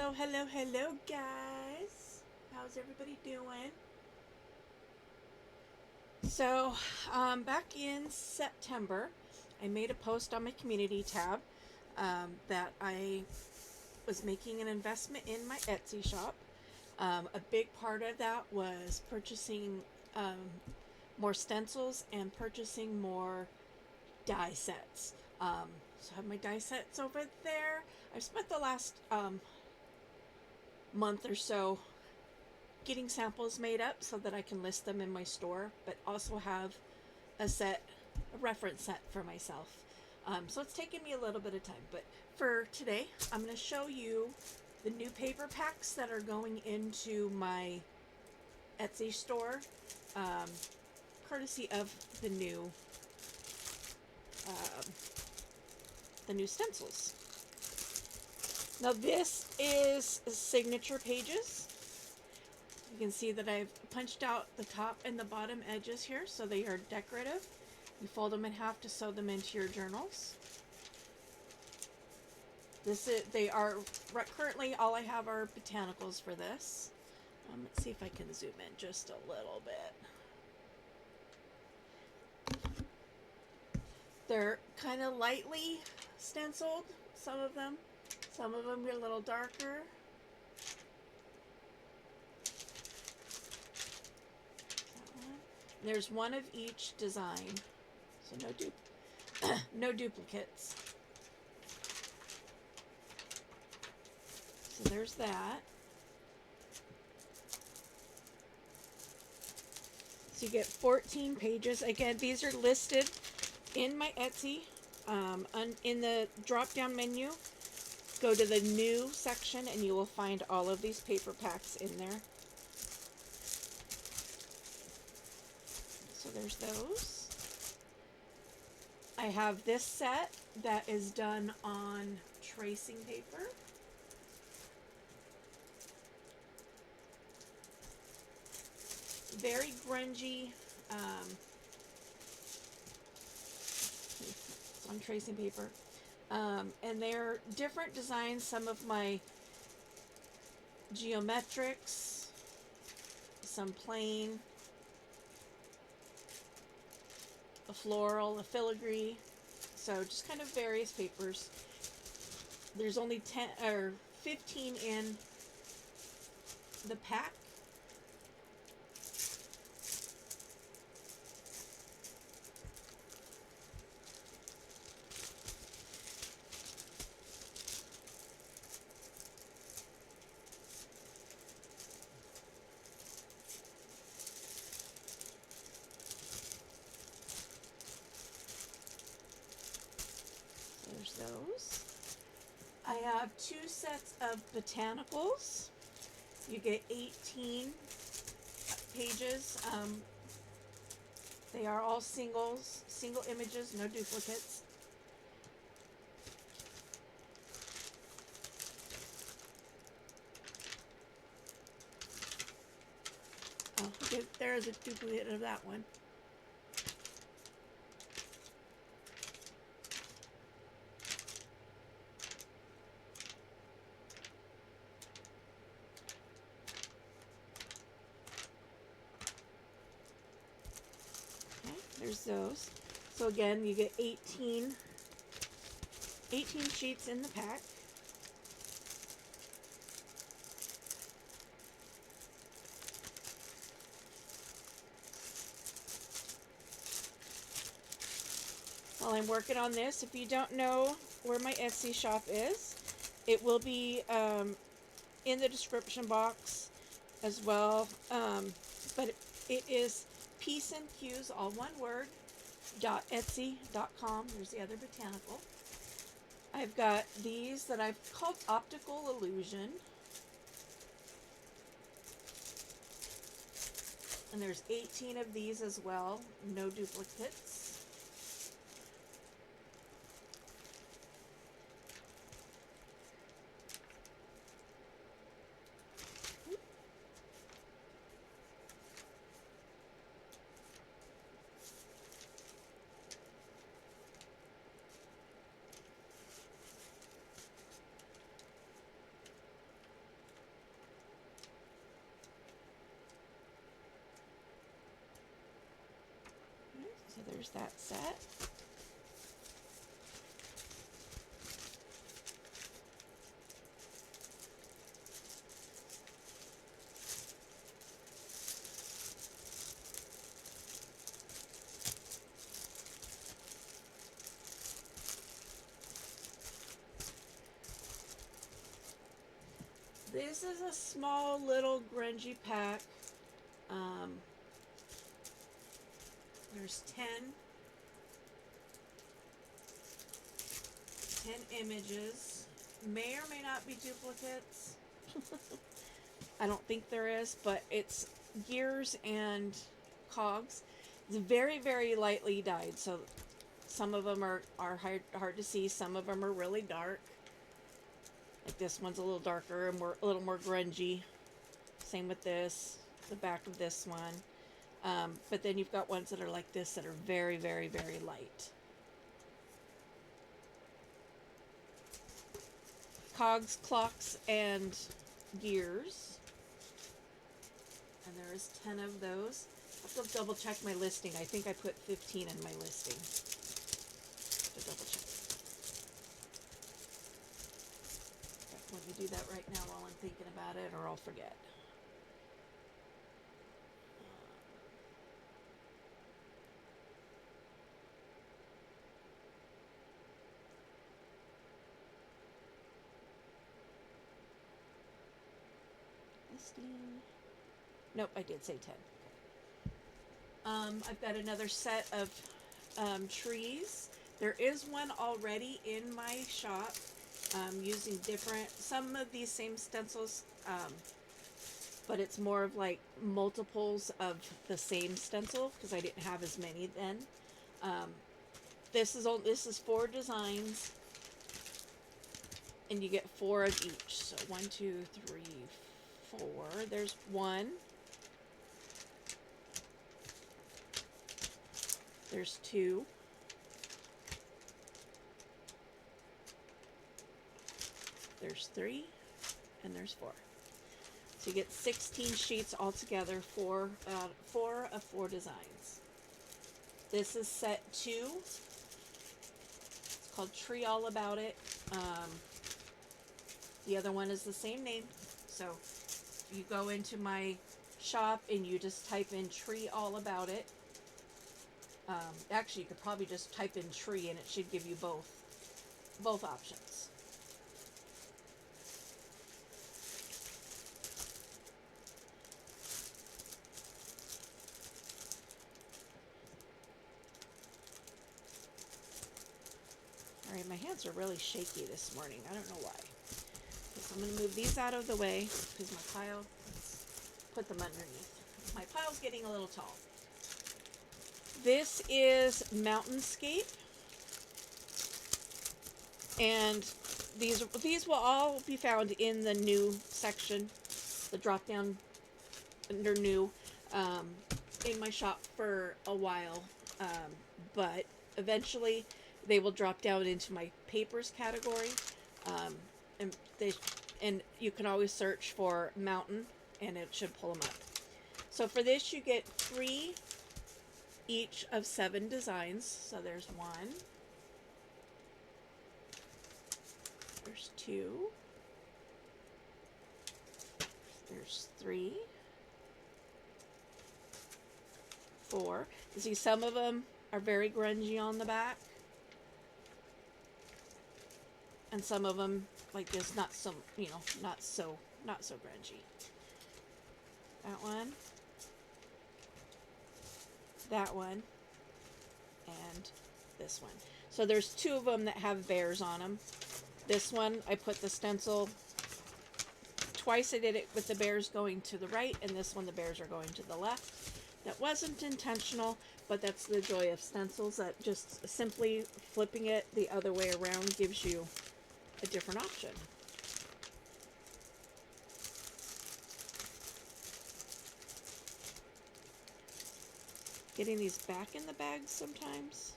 Hello, hello, hello, guys. How's everybody doing? So, back in September, I made a post on my community tab that I was making an investment in my Etsy shop. A big part of that was purchasing more stencils and purchasing more die sets. So I have my die sets over there. I've spent the last month or so getting samples made up so that I can list them in my store, but also have a reference set for myself. So it's taken me a little bit of time, but for today, I'm going to show you the new paper packs that are going into my Etsy store, um, courtesy of um, the new stencils. Now this is signature pages. You can see that I've punched out the top and the bottom edges here so they are decorative. You fold them in half to sew them into your journals. They are currently all I have are botanicals for this. Let's see if I can zoom in just a little bit. They're kind of lightly stenciled, some of them. Some of them are a little darker. There's one of each design, so no duplicates. So there's that. So you get 14 pages. Again, these are listed in my Etsy. In the drop-down menu, go to the new section and you will find all of these paper packs in there. So there's those. I have this set that is done on tracing paper. Very grungy. It's on tracing paper. And they're different designs. Some of my geometrics, some plain, a floral, a filigree. So just kind of various papers. There's only 10 or 15 in the pack. There's those. I have 2 sets of botanicals. You get 18 pages. They are all single images, no duplicates. Oh, there is a duplicate of that one. Okay, there's those. So again, you get 18 sheets in the pack. While I'm working on this, if you don't know where my Etsy shop is, it will be in the description box as well. But it is Peace and Cues, all one word, .etsy.com. There's the other botanical. I've got these that I've called Optical Illusion. And there's 18 of these as well, no duplicates. there's that set. This is a small little grungy pack. There's 10 images. May or may not be duplicates. I don't think there is, but it's gears and cogs. It's very, very lightly dyed, so some of them are hard to see. Some of them are really dark. Like this one's a little darker and a little more grungy. Same with this, the back of this one. But then you've got ones that are like this that are very, very, very light. Cogs, clocks, and gears. And there is 10 of those. I have to double check my listing. I think I put 15 in my listing. To double check. Let me do that right now while I'm thinking about it, or I'll forget. Listing. Nope, I did say 10. I've got another set of trees. There is one already in my shop. Using some of these same stencils, but it's more of like multiples of the same stencil because I didn't have as many then. This is 4 designs, and you get 4 of each. So 1, 2, 3, 4. There's 1. There's 2. There's 3, and there's 4. So you get 16 sheets altogether for 4 of 4 designs. This is set 2. It's called Tree All About It. The other one is the same name. So you go into my shop and you just type in Tree All About It. Actually, you could probably just type in tree and it should give you both options. Alright, my hands are really shaky this morning. I don't know why. So I'm going to move these out of the way because my pile, let's put them underneath. My pile's getting a little tall. This is Mountainscape. And these will all be found in the new section, the drop down under new, in my shop for a while. But eventually they will drop down into my papers category, and you can always search for mountain and it should pull them up. So for this you get 3 each of 7 designs. So there's 1, there's 2, there's 3, 4. You see some of them are very grungy on the back. And some of them, like this, not so grungy. That one. That one. And this one. So there's 2 of them that have bears on them. This one, I put the stencil, twice I did it with the bears going to the right, and this one the bears are going to the left. That wasn't intentional, but that's the joy of stencils, that just simply flipping it the other way around gives you a different option. Getting these back in the bags sometimes.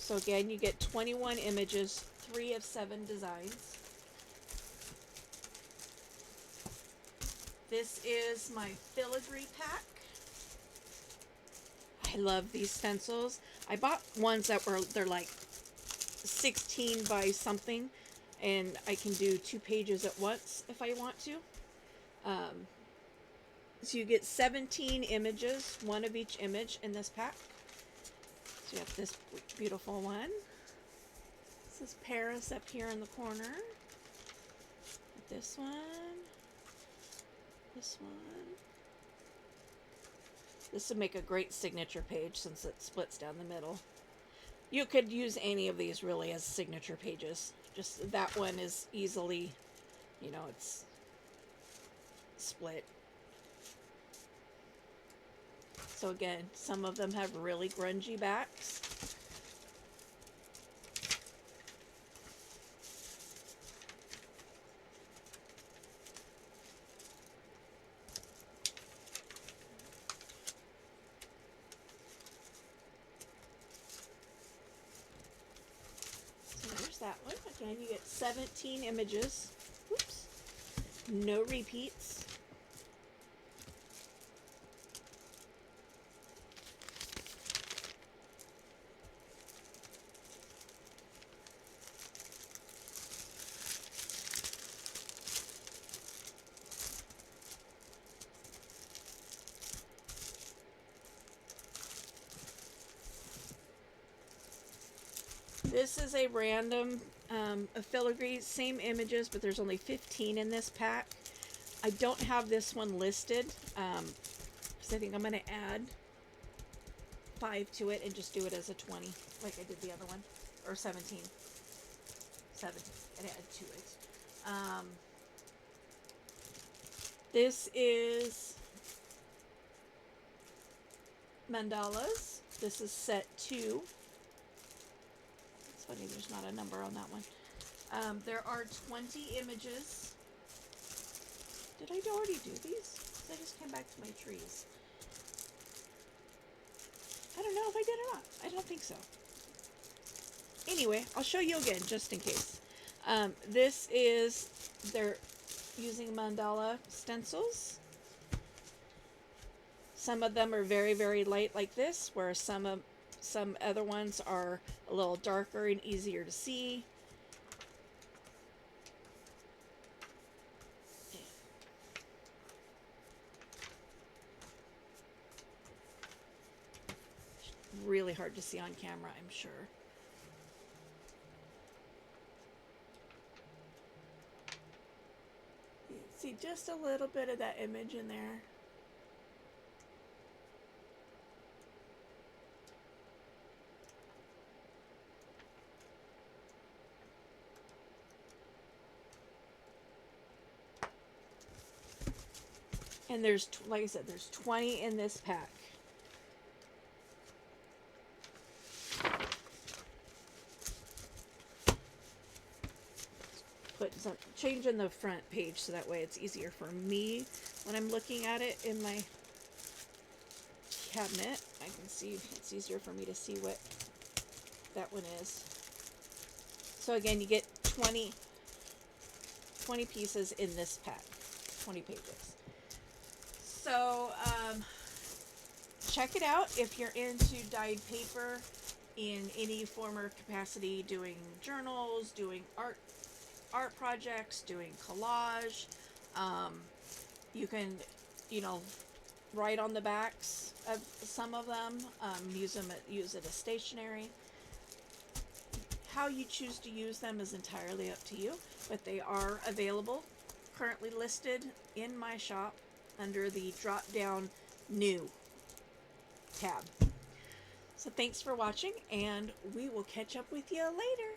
So again, you get 21 images, 3 of 7 designs. This is my filigree pack. I love these stencils. I bought ones that they're like 16 by something, and I can do 2 pages at once if I want to. So you get 17 images, 1 of each image in this pack. So you have this beautiful one. This is Paris up here in the corner. This one. This one. This would make a great signature page since it splits down the middle. You could use any of these really as signature pages. Just that one is easily, you know, it's split. So again, some of them have really grungy backs. So there's that one. Again, you get 17 images. Oops. No repeats. This is a random a filigree, same images, but there's only 15 in this pack. I don't have this one listed because I think I'm going to add 5 to it and just do it as a 20 like I did the other one, or 17. 17 and add to it. This is mandalas. This is set 2. It's funny there's not a number on that one. There are 20 images. Did I already do these? I just came back to my trees. I don't know if I did or not. I don't think so. Anyway, I'll show you again just in case. This is, they're using mandala stencils. Some of them are very, very light like this, where some other ones are a little darker and easier to see. Really hard to see on camera, I'm sure. You can see just a little bit of that image in there. And there's, like I said, there's 20 in this pack. Put some change in the front page so that way it's easier for me when I'm looking at it in my cabinet. I can see, it's easier for me to see what that one is. So again, you get 20 pieces in this pack, 20 pages. So check it out if you're into dyed paper in any form or capacity, doing journals, doing art projects, doing collage. You can, you know, write on the backs of some of them, use it as stationery. How you choose to use them is entirely up to you, but they are available, currently listed in my shop under the drop down new tab. So thanks for watching, and we will catch up with you later.